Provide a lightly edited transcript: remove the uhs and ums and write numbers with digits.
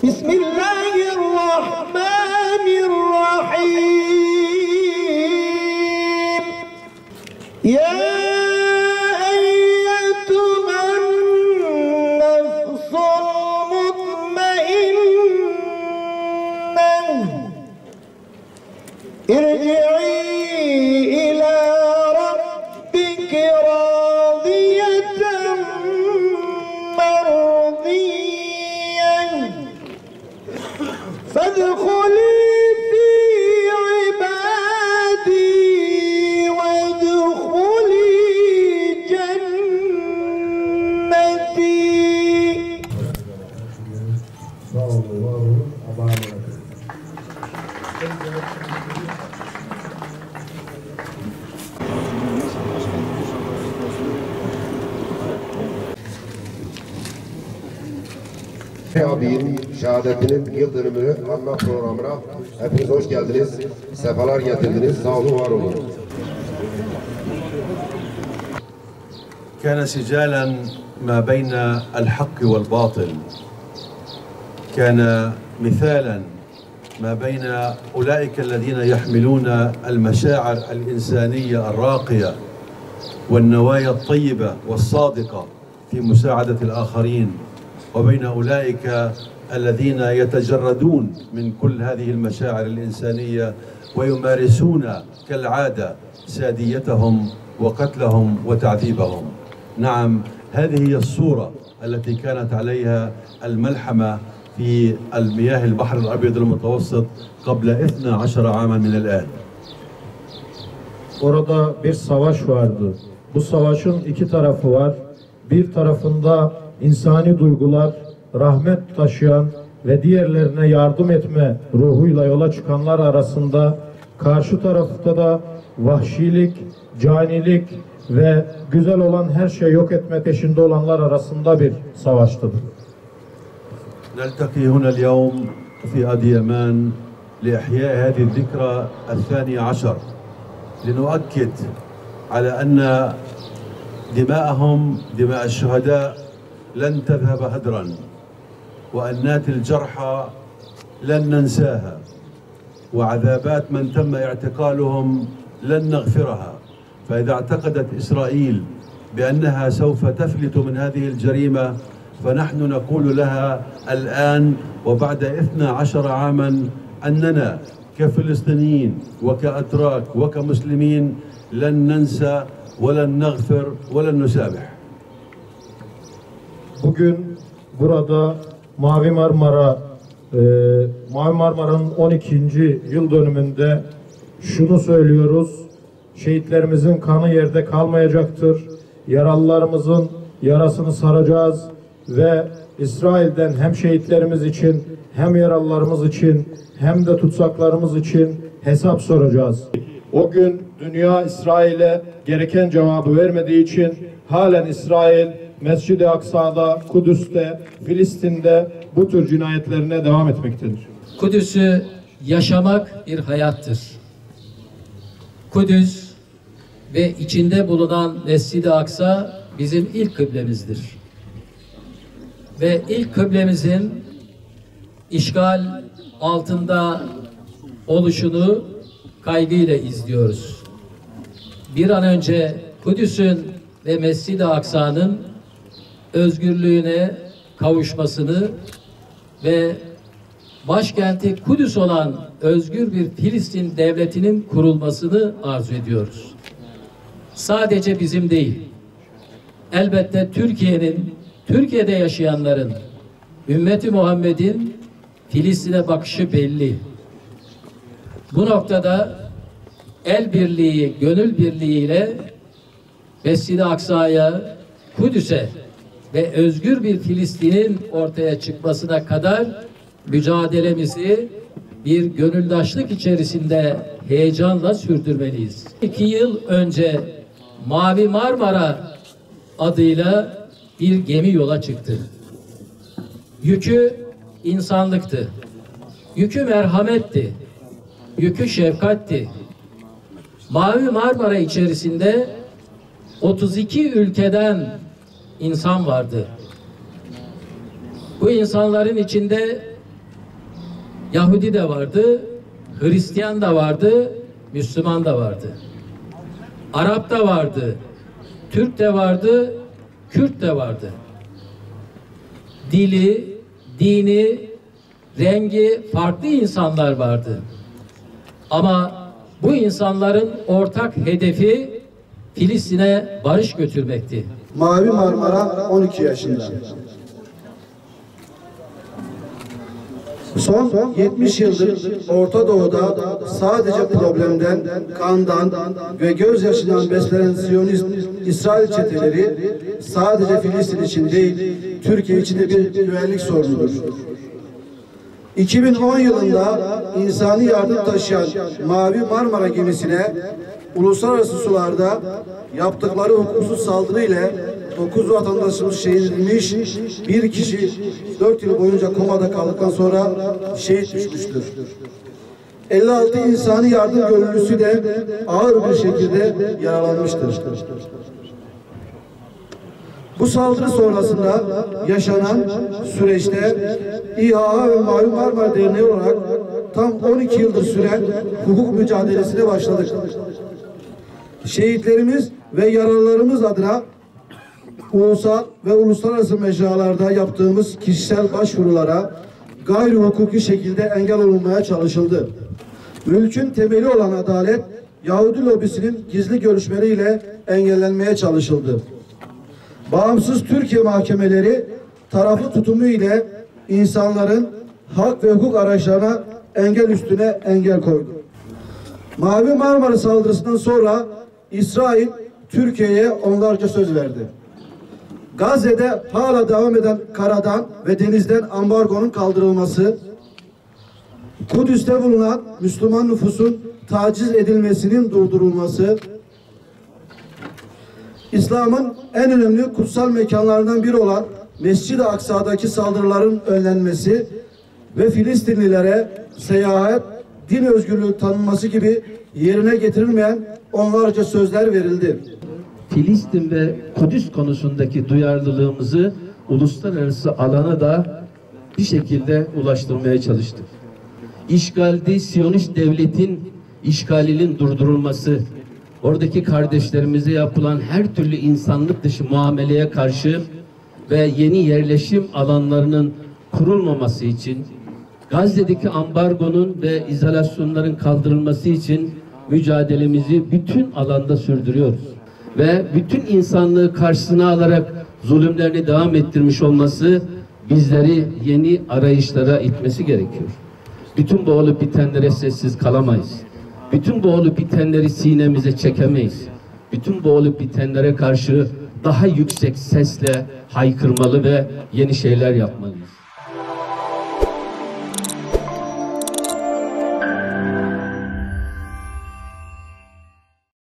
Bismillahirrahmanirrahim. Ya ارجعي إلى ربك راضية مرضية فادخلي في عبادي وادخلي جنتي. Abinin şehadetinin yıl dönümünü anma programına hepiniz hoş geldiniz. Sefalar getirdiniz. Sağ olun, var olun. كان سجالا ما بين الحق والباطل، كان مثالا ما بين أولئك الذين يحملون المشاعر الإنسانية الراقية والنوايا الطيبة والصادقة في مساعدة الآخرين، وبين أولئك الذين يتجردون من كل هذه المشاعر الإنسانية ويمارسون كالعادة ساديتهم وقتلهم وتعذيبهم. نعم، هذه هي الصورة التي كانت عليها الملحمة في المياه البحر الأبيض المتوسط قبل 12 عاما من الآن. Orada bir savaş vardı. Bu savaşın iki tarafı var. Bir tarafında insani duygular, rahmet taşıyan ve diğerlerine yardım etme ruhuyla yola çıkanlar arasında, karşı tarafta da vahşilik, canilik ve güzel olan her şeyi yok etme peşinde olanlar arasında bir savaştı. نلتقي هنا اليوم في أديمان لإحياء هذه الذكرى 12 لنؤكد على أن دماءهم دماء الشهداء لن تذهب هدرا، وأنات الجرحى لن ننساها، وعذابات من تم اعتقالهم لن نغفرها. فإذا اعتقدت إسرائيل بأنها سوف تفلت من هذه الجريمة فنحن نقول لها الآن وبعد 12 عاما أننا كفلسطينيين وكأتراك وكمسلمين لن ننسى ولن نغفر ولن نسامح. Bugün burada Mavi Marmara'nın 12. yıl dönümünde şunu söylüyoruz: şehitlerimizin kanı yerde kalmayacaktır. Yaralılarımızın yarasını saracağız ve İsrail'den hem şehitlerimiz için, hem yaralılarımız için, hem de tutsaklarımız için hesap soracağız. O gün dünya İsrail'e gereken cevabı vermediği için halen İsrail Mescid-i Aksa'da, Kudüs'te, Filistin'de bu tür cinayetlerine devam etmektedir. Kudüs'ü yaşamak bir hayattır. Kudüs ve içinde bulunan Mescid-i Aksa bizim ilk kıblemizdir. Ve ilk kıblemizin işgal altında oluşunu kaygıyla izliyoruz. Bir an önce Kudüs'ün ve Mescid-i Aksa'nın özgürlüğüne kavuşmasını ve başkenti Kudüs olan özgür bir Filistin devletinin kurulmasını arzu ediyoruz. Sadece bizim değil, elbette Türkiye'de yaşayanların, ümmeti Muhammed'in Filistin'e bakışı belli. Bu noktada el birliği, gönül birliğiyle Mescid-i Aksa'ya, Kudüs'e ve özgür bir Filistin'in ortaya çıkmasına kadar mücadelemizi bir gönüldaşlık içerisinde heyecanla sürdürmeliyiz. 2 yıl önce Mavi Marmara adıyla bir gemi yola çıktı. Yükü insanlıktı. Yükü merhametti. Yükü şefkatti. Mavi Marmara içerisinde 32 ülkeden insan vardı. Bu insanların içinde Yahudi de vardı, Hristiyan da vardı, Müslüman da vardı. Arap da vardı, Türk de vardı, Kürt de vardı. Dili, dini, rengi farklı insanlar vardı. Ama bu insanların ortak hedefi Filistin'e barış götürmekti. Mavi Marmara 12 yaşında. Son 70 yıldır Orta Doğu'da sadece problemden, kandan ve gözyaşından beslenen Siyonist İsrail çeteleri sadece Filistin için değil, Türkiye için de bir güvenlik sorunudur. 2010 yılında insani yardım taşıyan Mavi Marmara gemisine uluslararası sularda yaptıkları hukuksuz saldırı ile 9 vatandaşımız şehit edilmiş, bir kişi 4 yıl boyunca komada kaldıktan sonra şehit düşmüştür. 56 insani yardım gönüllüsü de ağır bir şekilde yaralanmıştır. Bu saldırı sonrasında yaşanan süreçte İHA ve Mavi Marmara Derneği olarak tam 12 yıldır süren hukuk mücadelesine başladık. Şehitlerimiz ve yaralılarımız adına ulusal ve uluslararası mecralarda yaptığımız kişisel başvurulara gayri hukuki şekilde engel olunmaya çalışıldı. Mülkün temeli olan adalet, Yahudi lobisinin gizli görüşmeleriyle engellenmeye çalışıldı. Bağımsız Türkiye mahkemeleri taraflı tutumu ile insanların hak ve hukuk araçlarına engel üstüne engel koydu. Mavi Marmara saldırısından sonra İsrail Türkiye'ye onlarca söz verdi. Gazze'de hala devam eden karadan ve denizden ambargonun kaldırılması, Kudüs'te bulunan Müslüman nüfusun taciz edilmesinin durdurulması, İslam'ın en önemli kutsal mekanlarından biri olan Mescid-i Aksa'daki saldırıların önlenmesi ve Filistinlilere seyahat, din özgürlüğü tanınması gibi yerine getirilmeyen onlarca sözler verildi. Filistin ve Kudüs konusundaki duyarlılığımızı uluslararası alana da bir şekilde ulaştırmaya çalıştık. İşgalde Siyonist devletin işgalinin durdurulması, oradaki kardeşlerimize yapılan her türlü insanlık dışı muameleye karşı ve yeni yerleşim alanlarının kurulmaması için, Gazze'deki ambargonun ve izolasyonların kaldırılması için mücadelemizi bütün alanda sürdürüyoruz. Ve bütün insanlığı karşısına alarak zulümlerini devam ettirmiş olması bizleri yeni arayışlara itmesi gerekiyor. Bütün bu olup bitenlere sessiz kalamayız. Bütün bu olup bitenleri sinemize çekemeyiz. Bütün bu olup bitenlere karşı daha yüksek sesle haykırmalı ve yeni şeyler yapmalıyız.